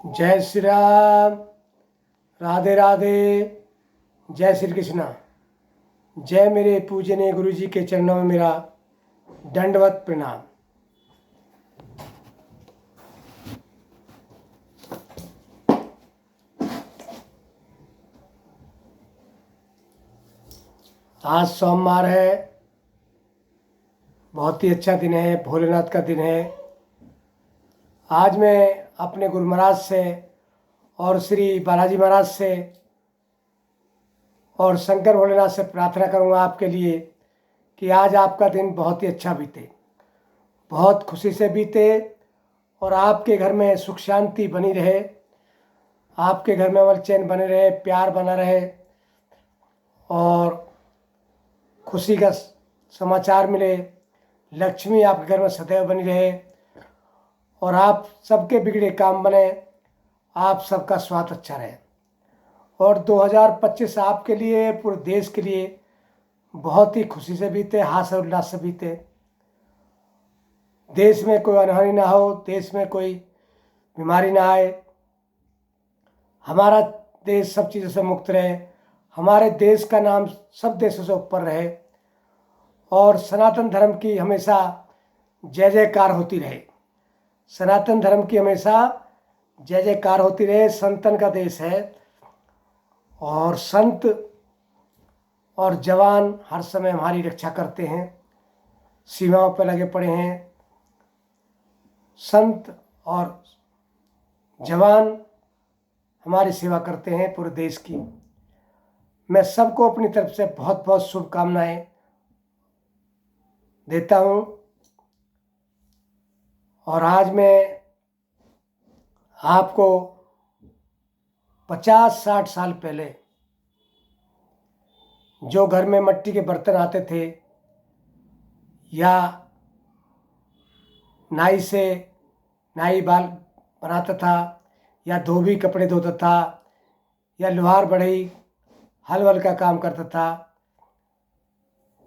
जय श्री राम। राधे राधे। जय श्री कृष्णा। जय मेरे पूजनीय गुरु जी के चरणों में मेरा दंडवत प्रणाम। आज सोमवार है, बहुत ही अच्छा दिन है, भोलेनाथ का दिन है। आज मैं अपने गुरु महाराज से और श्री बालाजी महाराज से और शंकर भोलेनाथ से प्रार्थना करूंगा आपके लिए कि आज आपका दिन बहुत ही अच्छा बीते, बहुत खुशी से बीते और आपके घर में सुख शांति बनी रहे, आपके घर में अमन चैन बने रहे, प्यार बना रहे और खुशी का समाचार मिले। लक्ष्मी आपके घर में सदैव बनी रहे और आप सबके बिगड़े काम बने, आप सबका स्वास्थ्य अच्छा रहे। और 2025 आपके लिए, पूरे देश के लिए बहुत ही खुशी से बीते, हास और उल्लास से बीते। देश में कोई अनहोनी ना हो, देश में कोई बीमारी ना आए, हमारा देश सब चीज़ों से मुक्त रहे, हमारे देश का नाम सब देशों से ऊपर रहे और सनातन धर्म की हमेशा जय जयकार होती रहे। सनातन धर्म की हमेशा जय जयकार होती रहे। संतन का देश है और संत और जवान हर समय हमारी रक्षा करते हैं, सीमाओं पर लगे पड़े हैं। संत और जवान हमारी सेवा करते हैं पूरे देश की। मैं सबको अपनी तरफ से बहुत बहुत शुभकामनाएं देता हूं। और आज मैं आपको 50-60 साल पहले जो घर में मिट्टी के बर्तन आते थे या नाई बाल बनाता था या धोबी कपड़े धोता था या लोहार बढ़ई हल वल का काम करता था,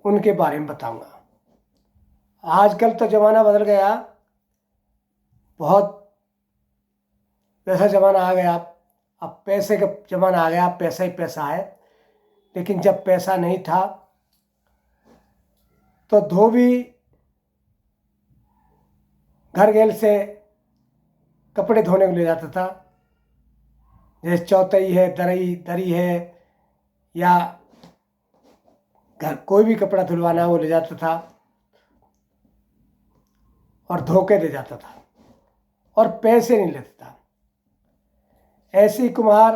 उनके बारे में बताऊंगा। आजकल तो ज़माना बदल गया, बहुत वैसा ज़माना आ गया। अब पैसे का ज़माना आ गया, पैसा ही पैसा है। लेकिन जब पैसा नहीं था तो धोबी घर गैल से कपड़े धोने को ले जाता था। जैसे चौथई है, दरी है या घर कोई भी कपड़ा धुलवाना वो ले जाता था और धो के दे जाता था और पैसे नहीं लेता था। ऐसे ही कुम्हार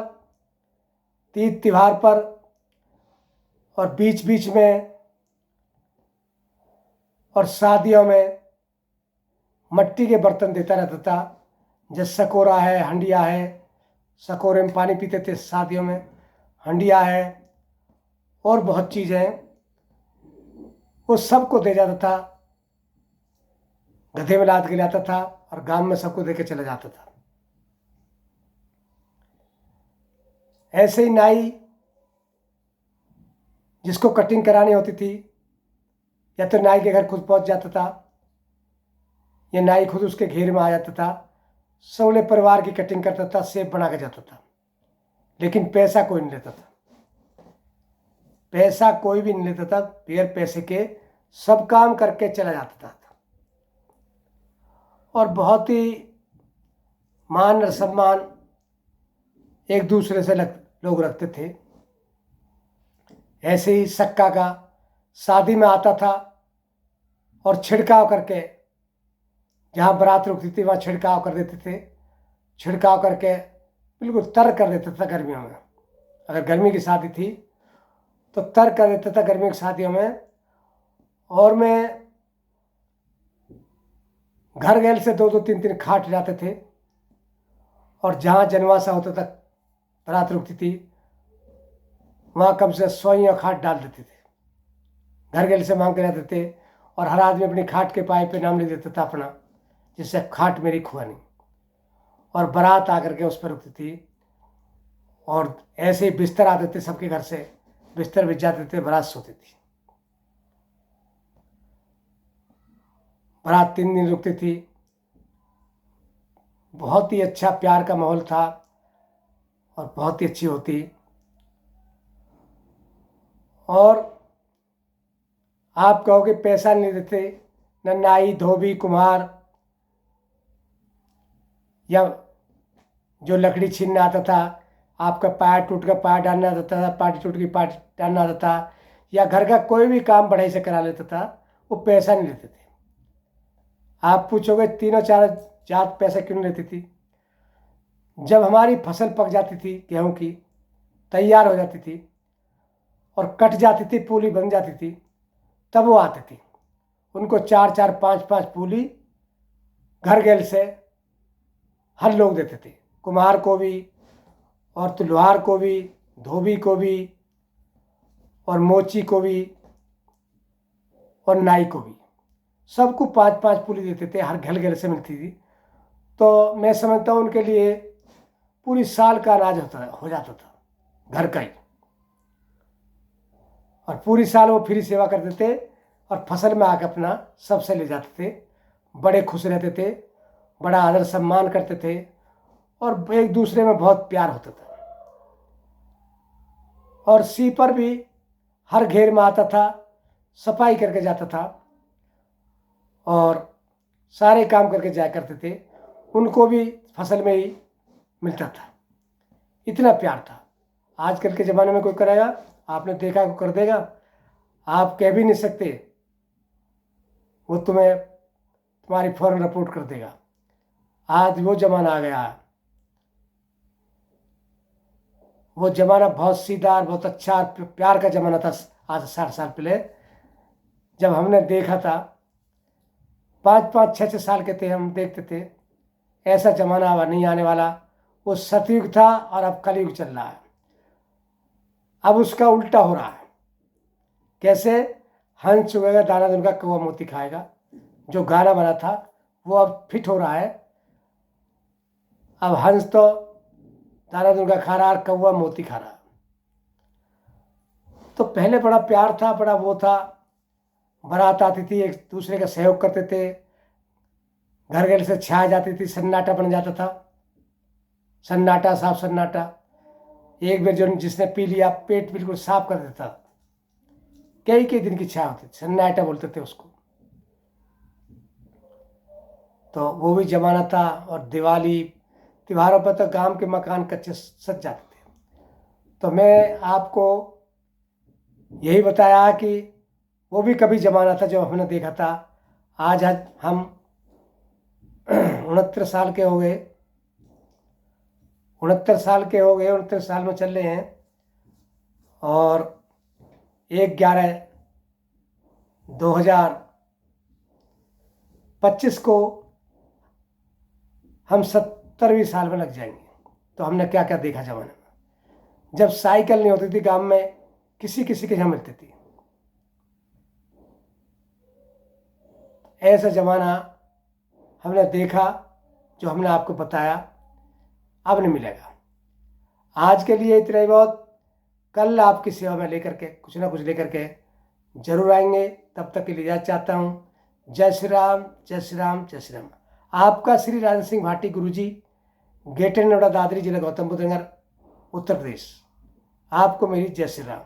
तीज त्योहार पर और बीच बीच में और शादियों में मिट्टी के बर्तन देता रहता था। जैसे सकोरा है, हंडिया है, सकोरे में पानी पीते थे शादियों में, हंडिया है और बहुत चीज़ें हैं, वो सबको दे जाता था। गधे में लाद के लाता था और गांव में सबको दे के चला जाता था। ऐसे ही नाई जिसको कटिंग करानी होती थी, या तो नाई के घर खुद पहुंच जाता था या नाई खुद उसके घेर में आ जाता था। सौले परिवार की कटिंग करता था, सेब बना के जाता था। लेकिन पैसा कोई नहीं लेता था, पैसा कोई भी नहीं लेता था। बगैर पैसे के सब काम करके चला जाता था और बहुत ही मान और सम्मान एक दूसरे से लोग रखते थे। ऐसे ही सक्का का शादी में आता था और छिड़काव करके, जहाँ बारात रुकती थी वहाँ छिड़काव कर देते थे। छिड़काव करके बिल्कुल तर कर देता था गर्मियों में। अगर गर्मी की शादी थी तो तर कर देता था गर्मी की शादियों में। और मैं घर गैल से 2-2 3-3 खाट जाते थे और जहाँ जनवासा होता था, बारात रुकती थी, वहाँ कम से 100 खाट डाल देते थे। घर गैल से मांग के जाते थे और हर आदमी अपनी खाट के पाए पे नाम लिख देता था अपना, जिससे खाट मेरी खुआनी। और बारात आकर के उस पर रुकती थी और ऐसे ही बिस्तर आते थे सबके घर से, बिस्तर बिछ जाते थे, बारात सोती थी। बारात 3 दिन रुकती थी। बहुत ही अच्छा प्यार का माहौल था और बहुत ही अच्छी होती। और आप कहोगे पैसा नहीं देते, न नाई धोबी कुम्हार या जो लकड़ी छीनने आता था, आपका पैर टूट का पैर डालना आता था, पार्टी टूट की पार्टी डालना आता था, या घर का कोई भी काम बढ़ाई से करा लेता था, वो पैसा नहीं लेते थे। आप पूछोगे तीनों चार जात पैसा क्यों नहीं लेती थी? जब हमारी फसल पक जाती थी, गेहूं की तैयार हो जाती थी और कट जाती थी, पूली बन जाती थी, तब वो आती थी। उनको 4-4 5-5 पूली घर गेल से हर लोग देते थे, कुम्हार को भी और तुल्हार को भी, धोबी को भी और मोची को भी और नाई को भी, सबको 5-5 पूली देते थे, हर घर घर से मिलती थी। तो मैं समझता हूँ उनके लिए पूरी साल का अनाज हो जाता था घर का ही, और पूरी साल वो फ्री सेवा करते थे और फसल में आकर अपना सबसे ले जाते थे। बड़े खुश रहते थे, बड़ा आदर सम्मान करते थे और एक दूसरे में बहुत प्यार होता था। और सीपर भी हर घेर में आता था, सफाई करके जाता था और सारे काम करके जाया करते थे। उनको भी फसल में ही मिलता था, इतना प्यार था। आजकल के ज़माने में कोई करेगा? आपने देखा को कर देगा? आप कह भी नहीं सकते, वो तुम्हारी फौरन रिपोर्ट कर देगा। आज वो ज़माना आ गया है। वो ज़माना बहुत सीधा और बहुत अच्छा और प्यार का ज़माना था। आज 60 साल पहले जब हमने देखा था, 5-5 6-6 साल के थे, हम देखते थे ऐसा ज़माना अब नहीं आने वाला। वो सतयुग था और अब कलयुग चल रहा है। अब उसका उल्टा हो रहा है। कैसे? हंस चुगेगा दाना दुनका कौवा मोती खाएगा, जो गाना बना था वो अब फिट हो रहा है। अब हंस तो दाना दुनका खा रहा और कौवा मोती खा रहा। तो पहले बड़ा प्यार था, बड़ा वो था, बारात आती थी, एक दूसरे का सहयोग करते थे, घर घर से छा जाती थी, सन्नाटा बन जाता था। सन्नाटा साफ सन्नाटा। एक बार जो जिसने पी लिया, पेट बिल्कुल साफ कर देता। कई दिन की छाया होती थी, सन्नाटा बोलते थे उसको। तो वो भी जमाना था। और दिवाली त्योहारों पर तो गांव के मकान कच्चे सज जाते थे। तो मैं आपको यही बताया कि वो भी कभी जमाना था जो हमने देखा था। आज हम 69 साल के हो गए, 69 साल में चल रहे हैं। और 1/11/2025 को हम 70वीं साल में लग जाएंगे। तो हमने क्या क्या देखा जमाने में, जब साइकिल नहीं होती थी गांव में, किसी किसी के यहाँ मिलती थी। ऐसा जमाना हमने देखा जो हमने आपको बताया, अब नहीं मिलेगा। आज के लिए इतना ही बहुत। कल आपकी सेवा में लेकर के कुछ ना कुछ लेकर के जरूर आएंगे। तब तक के लिए इजाज़त चाहता हूँ। जय श्री राम, जय श्री राम, जय श्री राम। आपका श्री राजन सिंह भाटी गुरुजी, गेटर नोएडा, दादरी जिला, गौतम बुद्ध नगर, उत्तर प्रदेश। आपको मेरी जय श्री राम।